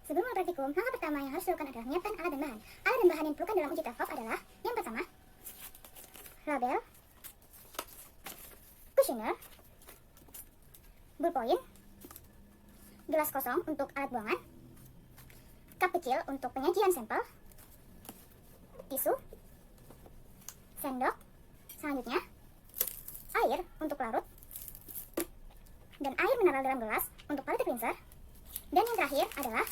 Sebelum mulai praktikum, langkah pertama yang harus dilakukan adalah menyiapkan alat dan bahan. Alat dan bahan yang diperlukan dalam uji TAFOP adalah yang pertama, label, kuesioner, ballpoint, gelas kosong untuk alat buangan, cup kecil untuk penyajian sampel, tisu, sendok, selanjutnya air untuk larut, dan air mineral dalam gelas untuk quality cleanser, dan yang terakhir adalah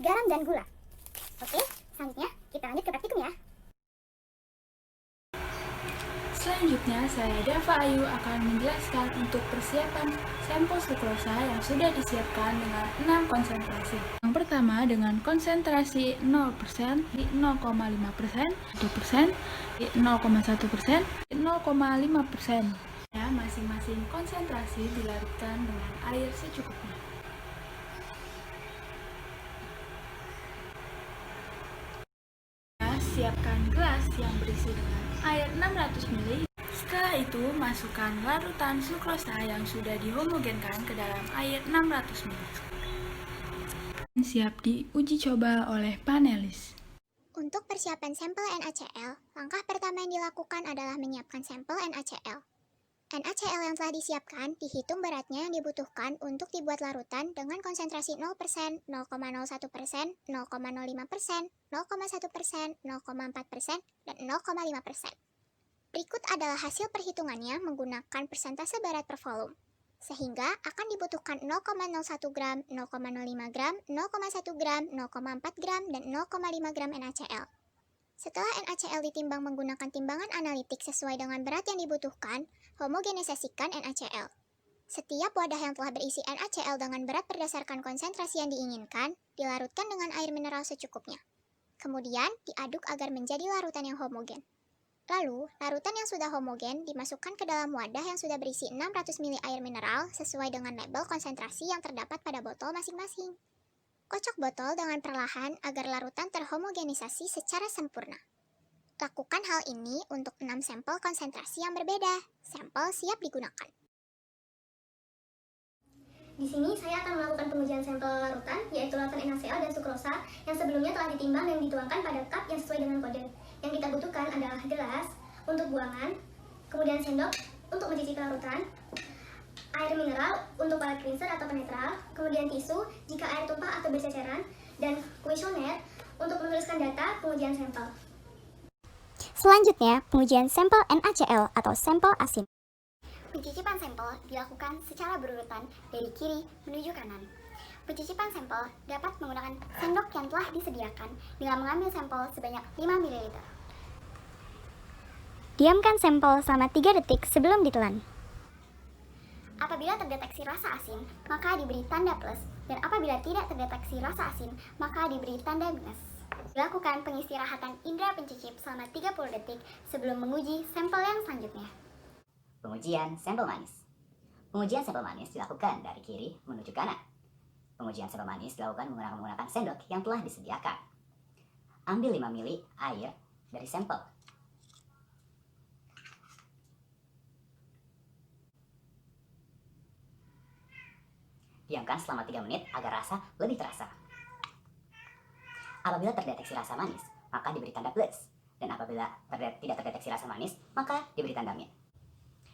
garam dan gula. Oke, selanjutnya kita lanjut ke praktikum ya. Selanjutnya, saya Dava Ayu akan menjelaskan untuk persiapan sampel sukrosa yang sudah disiapkan dengan 6 konsentrasi. Yang pertama dengan konsentrasi 0% di 0,5%, 1% di 0,1%, di 0,5%. Ya, masing-masing konsentrasi dilarutkan dengan air secukupnya. Siapkan gelas yang berisi dengan air 600 ml. Setelah itu, masukkan larutan sukrosa yang sudah dihomogenkan ke dalam air 600 ml. Siap diuji coba oleh panelis. Untuk persiapan sampel NaCl, langkah pertama yang dilakukan adalah menyiapkan sampel NaCl. NaCl yang telah disiapkan dihitung beratnya yang dibutuhkan untuk dibuat larutan dengan konsentrasi 0%, 0,01%, 0,05%, 0,1%, 0,4%, dan 0,5%. Berikut adalah hasil perhitungannya menggunakan persentase berat per volume. Sehingga akan dibutuhkan 0,01 gram, 0,05 gram, 0,1 gram, 0,4 gram, dan 0,5 gram NaCl. Setelah NaCl ditimbang menggunakan timbangan analitik sesuai dengan berat yang dibutuhkan, homogenisasikan NaCl. Setiap wadah yang telah berisi NaCl dengan berat berdasarkan konsentrasi yang diinginkan, dilarutkan dengan air mineral secukupnya. Kemudian, diaduk agar menjadi larutan yang homogen. Lalu, larutan yang sudah homogen dimasukkan ke dalam wadah yang sudah berisi 600 ml air mineral sesuai dengan label konsentrasi yang terdapat pada botol masing-masing. Kocok botol dengan perlahan agar larutan terhomogenisasi secara sempurna. Lakukan hal ini untuk 6 sampel konsentrasi yang berbeda. Sampel siap digunakan. Di sini saya akan melakukan pengujian sampel larutan, yaitu larutan NaCl dan sukrosa yang sebelumnya telah ditimbang dan dituangkan pada cup yang sesuai dengan kode. Yang kita butuhkan adalah gelas untuk buangan, kemudian sendok untuk mencicipi larutan, air mineral untuk quality cleanser atau penetral, kemudian tisu jika air tumpah atau berceceran, dan kuesioner untuk menuliskan data pengujian sampel. Selanjutnya, pengujian sampel NaCl atau sampel asin. Pencicipan sampel dilakukan secara berurutan dari kiri menuju kanan. Pencicipan sampel dapat menggunakan sendok yang telah disediakan dengan mengambil sampel sebanyak 5 ml. Diamkan sampel selama 3 detik sebelum ditelan. Apabila terdeteksi rasa asin, maka diberi tanda plus, dan apabila tidak terdeteksi rasa asin, maka diberi tanda minus. Dilakukan pengistirahatan indera pencicip selama 30 detik sebelum menguji sampel yang selanjutnya. Pengujian sampel manis. Pengujian sampel manis dilakukan dari kiri menuju kanan. Pengujian sampel manis dilakukan menggunakan sendok yang telah disediakan. Ambil 5 ml air dari sampel. Diamkan selama 3 menit agar rasa lebih terasa. Apabila terdeteksi rasa manis, maka diberi tanda plus. Dan apabila tidak terdeteksi rasa manis, maka diberi tanda min.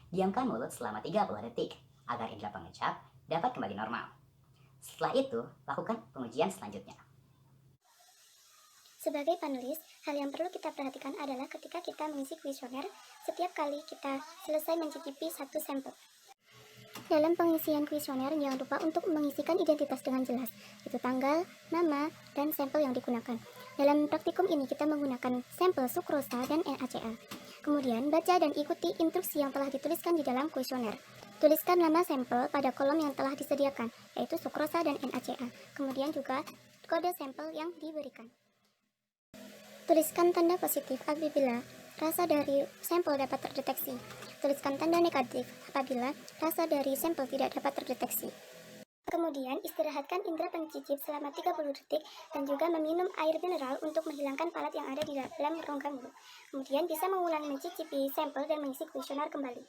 Diamkan mulut selama 30 detik agar indera pengecap dapat kembali normal. Setelah itu, lakukan pengujian selanjutnya. Sebagai panelis, hal yang perlu kita perhatikan adalah ketika kita mengisi kuesioner setiap kali kita selesai mencicipi satu sampel. Dalam pengisian kuesioner, jangan lupa untuk mengisikan identitas dengan jelas, yaitu tanggal, nama, dan sampel yang digunakan. Dalam praktikum ini kita menggunakan sampel sukrosa dan NaCl. Kemudian, baca dan ikuti instruksi yang telah dituliskan di dalam kuesioner. Tuliskan nama sampel pada kolom yang telah disediakan, yaitu sukrosa dan NaCl. Kemudian juga kode sampel yang diberikan. Tuliskan tanda positif apabila rasa dari sampel dapat terdeteksi. Tuliskan tanda negatif apabila rasa dari sampel tidak dapat terdeteksi. Kemudian, istirahatkan indera pencicip selama 30 detik dan juga meminum air mineral untuk menghilangkan palat yang ada di dalam rongga mulut. Kemudian bisa mengulangi mencicipi sampel dan mengisi kuesioner kembali.